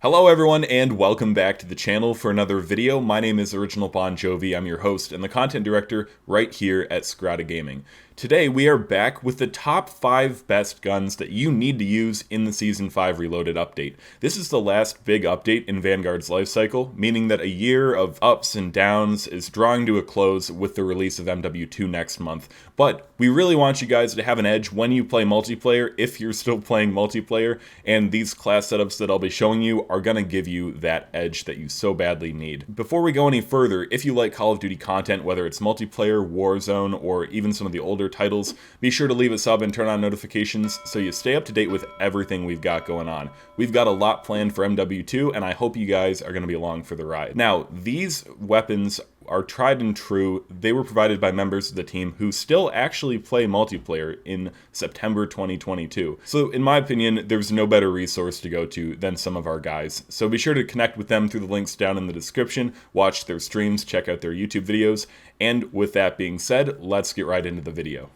Hello everyone and welcome back to the channel for another video. My name is Original Bon Jovi, I'm your host and the content director right here at SKIRATA Gaming. Today we are back with the top 5 best guns that you need to use in the Season 5 Reloaded update. This is the last big update in Vanguard's lifecycle, meaning that a year of ups and downs is drawing to a close with the release of MW2 next month. But we really want you guys to have an edge when you play multiplayer, if you're still playing multiplayer, and these class setups that I'll be showing you are going to give you that edge that you so badly need. Before we go any further, if you like Call of Duty content, whether it's multiplayer, Warzone, or even some of the older titles, be sure to leave a sub and turn on notifications so you stay up to date with everything we've got going on. We've got a lot planned for MW2 and I hope you guys are going to be along for the ride. Now, these weapons are tried and true. They were provided by members of the team who still actually play multiplayer in September 2022. So in my opinion, there's no better resource to go to than some of our guys. So be sure to connect with them through the links down in the description, watch their streams, check out their YouTube videos, and with that being said, let's get right into the video.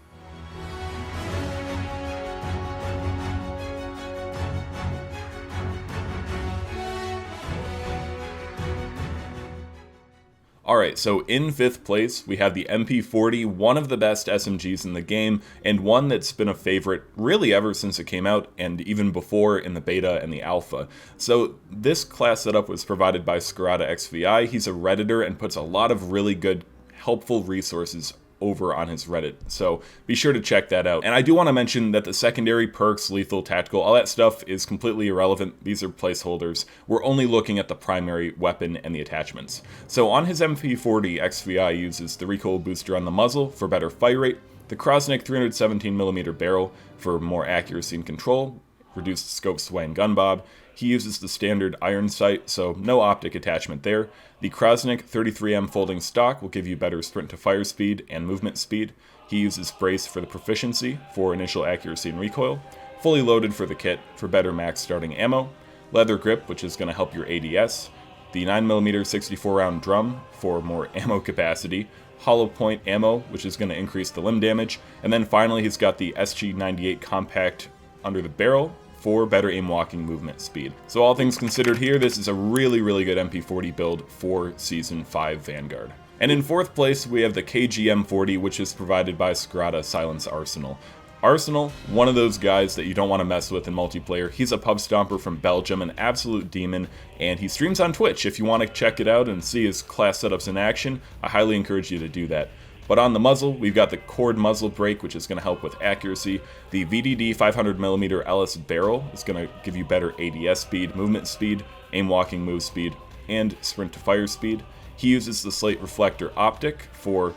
Alright, so in 5th place, we have the MP40, one of the best SMGs in the game, and one that's been a favorite really ever since it came out, and even before in the beta and the alpha. So this class setup was provided by SKIRATA XVI. He's a Redditor and puts a lot of really good, helpful resources over on his Reddit, so be sure to check that out. And I do want to mention that the secondary perks, lethal, tactical, all that stuff is completely irrelevant. These are placeholders. We're only looking at the primary weapon and the attachments. So on his MP40, XVI uses the recoil booster on the muzzle for better fire rate, the Krosnick 317mm barrel for more accuracy and control, reduced scope sway and gun bob. He uses the standard iron sight, so no optic attachment there. The Krosnick 33M folding stock will give you better sprint to fire speed and movement speed. He uses brace for the proficiency for initial accuracy and recoil. Fully loaded for the kit for better max starting ammo. Leather grip, which is going to help your ADS. The 9mm 64 round drum for more ammo capacity. Hollow point ammo, which is going to increase the limb damage. And then finally he's got the SG98 compact under the barrel for better aim walking movement speed. So all things considered here, this is a really good MP40 build for Season 5 Vanguard. And in 4th place, we have the KGM40, which is provided by SKIRATA SilenceArsenal. Arsenal, one of those guys that you don't want to mess with in multiplayer. He's a pub stomper from Belgium, an absolute demon, and he streams on Twitch. If you want to check it out and see his class setups in action, I highly encourage you to do that. But on the muzzle, we've got the cord muzzle brake, which is going to help with accuracy. The VDD 500mm LS barrel is going to give you better ADS speed, movement speed, aim walking move speed, and sprint to fire speed. He uses the slate reflector optic for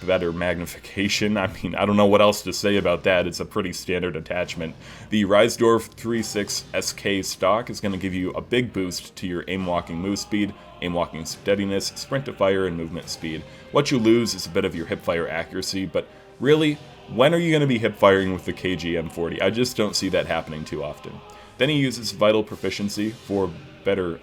better magnification. I mean, I don't know what else to say about that. It's a pretty standard attachment. The Reisdorf 36 SK stock is going to give you a big boost to your aim walking move speed, aim walking steadiness, sprint to fire, and movement speed. What you lose is a bit of your hip fire accuracy, but really, when are you going to be hip firing with the KGM40? I just don't see that happening too often. Then he uses vital proficiency for better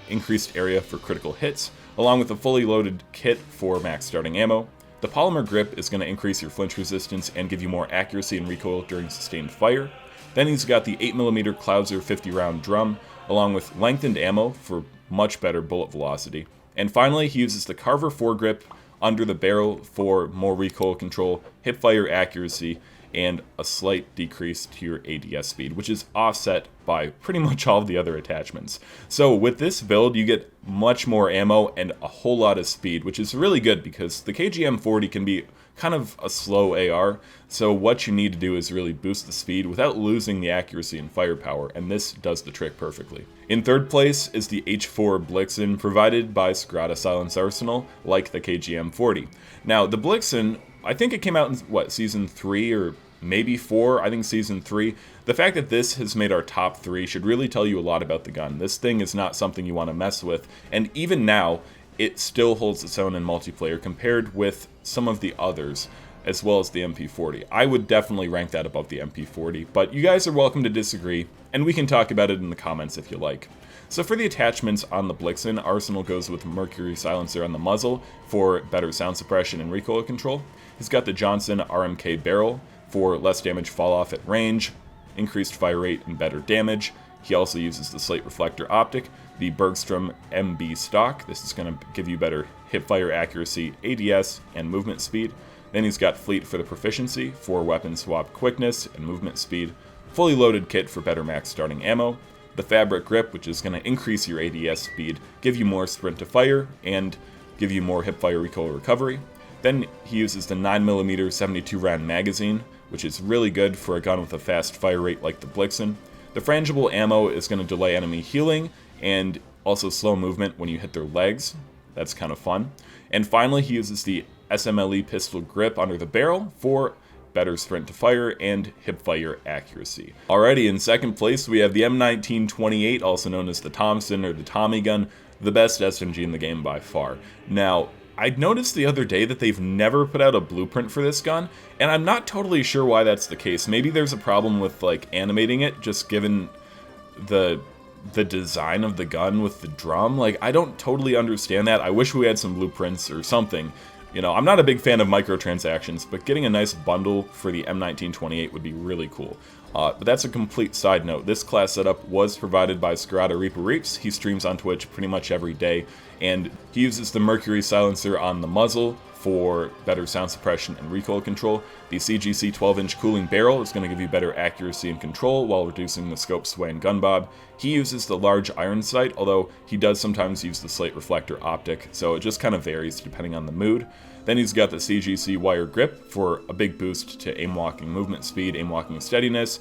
increased area for critical hits, along with a fully loaded kit for max starting ammo. The polymer grip is going to increase your flinch resistance and give you more accuracy and recoil during sustained fire. Then he's got the 8mm Clouser 50 round drum, along with lengthened ammo for much better bullet velocity. And finally, he uses the Carver foregrip under the barrel for more recoil control, hip fire accuracy, and a slight decrease to your ADS speed, which is offset by pretty much all of the other attachments. So with this build, you get much more ammo and a whole lot of speed, which is really good because the KGM40 can be kind of a slow AR, so what you need to do is really boost the speed without losing the accuracy and firepower, and this does the trick perfectly. In 3rd place is the H4 Blixen, provided by SKIRATA SilenceArsenal, like the KGM40. Now, the Blixen, I think it came out in, Season 3 or maybe 4, I think Season 3. The fact that this has made our top 3 should really tell you a lot about the gun. This thing is not something you want to mess with, and even now, it still holds its own in multiplayer compared with some of the others, as well as the MP40. I would definitely rank that above the MP40, but you guys are welcome to disagree, and we can talk about it in the comments if you like. So for the attachments on the Blixen, Arsenal goes with Mercury Silencer on the muzzle for better sound suppression and recoil control. He's got the Johnson RMK barrel for less damage fall off at range, increased fire rate, and better damage. He also uses the Slate Reflector Optic, the Bergstrom MB stock. This is going to give you better hipfire accuracy, ADS, and movement speed. Then he's got Fleet for the proficiency, for weapon swap quickness and movement speed, fully loaded kit for better max starting ammo, the Fabric Grip, which is going to increase your ADS speed, give you more sprint to fire, and give you more hipfire recoil recovery. Then he uses the 9mm 72 round magazine, which is really good for a gun with a fast fire rate like the Blixen. The frangible ammo is going to delay enemy healing and also slow movement when you hit their legs. That's kind of fun. And finally, he uses the SMLE pistol grip under the barrel for better sprint to fire and hipfire accuracy. Alrighty, in second place we have the M1928, also known as the Thompson or the Tommy gun, the best SMG in the game by far. Now, I noticed the other day that they've never put out a blueprint for this gun, and I'm not totally sure why that's the case. Maybe there's a problem with like animating it, just given the design of the gun with the drum. Like, I don't totally understand that. I wish we had some blueprints or something. You know, I'm not a big fan of microtransactions, but getting a nice bundle for the M1928 would be really cool. But that's a complete side note. This class setup was provided by SKIRATA ReaperReapz. He streams on Twitch pretty much every day, and he uses the Mercury silencer on the muzzle for better sound suppression and recoil control. The CGC 12-inch cooling barrel is going to give you better accuracy and control while reducing the scope sway and gun bob. He uses the large iron sight, although he does sometimes use the Slate Reflector Optic, so it just kind of varies depending on the mood. Then he's got the CGC wire grip for a big boost to aim walking movement speed, aim walking steadiness,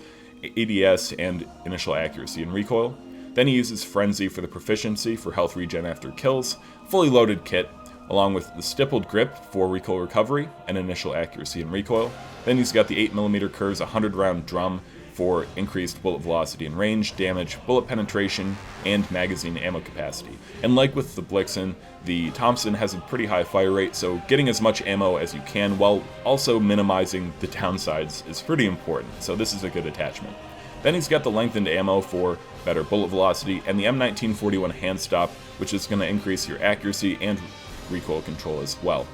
ADS, and initial accuracy and recoil. Then he uses Frenzy for the proficiency for health regen after kills, fully loaded kit, along with the stippled grip for recoil recovery and initial accuracy and recoil. Then he's got the 8mm Curves 100 round drum for increased bullet velocity and range, damage, bullet penetration, and magazine ammo capacity. And like with the Blixen, the Thompson has a pretty high fire rate, so getting as much ammo as you can while also minimizing the downsides is pretty important, so this is a good attachment. Then he's got the lengthened ammo for better bullet velocity, and the M1941 hand stop, which is going to increase your accuracy and recoil control as well.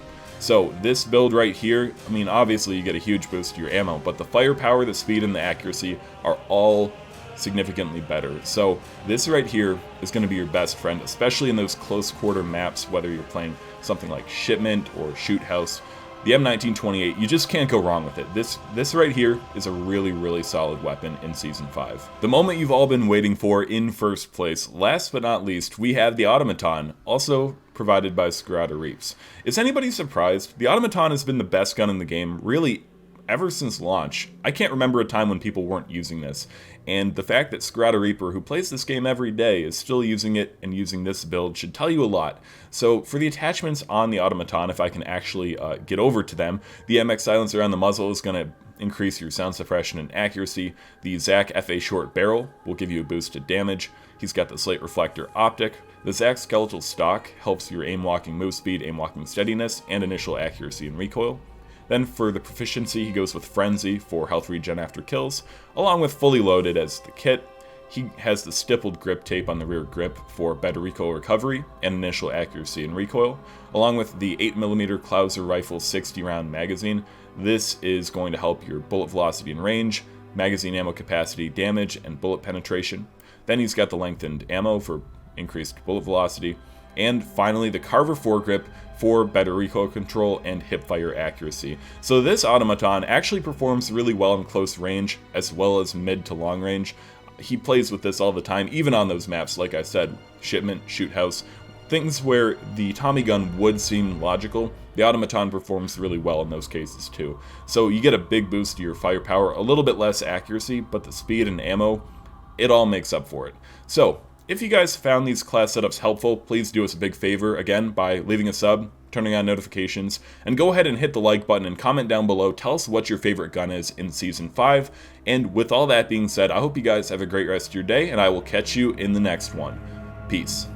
So this build right here, I mean, obviously you get a huge boost to your ammo, but the firepower, the speed, and the accuracy are all significantly better. So this right here is going to be your best friend, especially in those close quarter maps, whether you're playing something like Shipment or Shoot House. The M1928, you just can't go wrong with it. This right here is a really, really solid weapon in Season 5. The moment you've all been waiting for in first place, last but not least, we have the Automaton, also provided by SKIRATA. Is anybody surprised? The Automaton has been the best gun in the game, really, ever since launch. I can't remember a time when people weren't using this, and the fact that SKIRATA Reaper, who plays this game every day, is still using it and using this build should tell you a lot. So for the attachments on the Automaton, if I can actually get over to them, the MX silencer on the muzzle is going to increase your sound suppression and accuracy. The Zach FA short barrel will give you a boost to damage. He's got the Slate Reflector Optic. The Zach skeletal stock helps your aim walking move speed, aim walking steadiness, and initial accuracy and recoil. Then for the proficiency, he goes with Frenzy for health regen after kills, along with fully loaded as the kit. He has the stippled grip tape on the rear grip for better recoil recovery and initial accuracy and recoil, along with the 8mm Klauser rifle 60 round magazine. This is going to help your bullet velocity and range, magazine ammo capacity, damage, and bullet penetration. Then he's got the lengthened ammo for increased bullet velocity, and finally the Carver foregrip for better recoil control and hipfire accuracy. So this Automaton actually performs really well in close range as well as mid to long range. He plays with this all the time, even on those maps, like I said, Shipment, Shoot House, things where the Tommy gun would seem logical. The Automaton performs really well in those cases too. So you get a big boost to your firepower, a little bit less accuracy, but the speed and ammo, it all makes up for it. So if you guys found these class setups helpful, please do us a big favor, again, by leaving a sub, turning on notifications, and go ahead and hit the like button and comment down below. Tell us what your favorite gun is in Season 5. And with all that being said, I hope you guys have a great rest of your day, and I will catch you in the next one. Peace.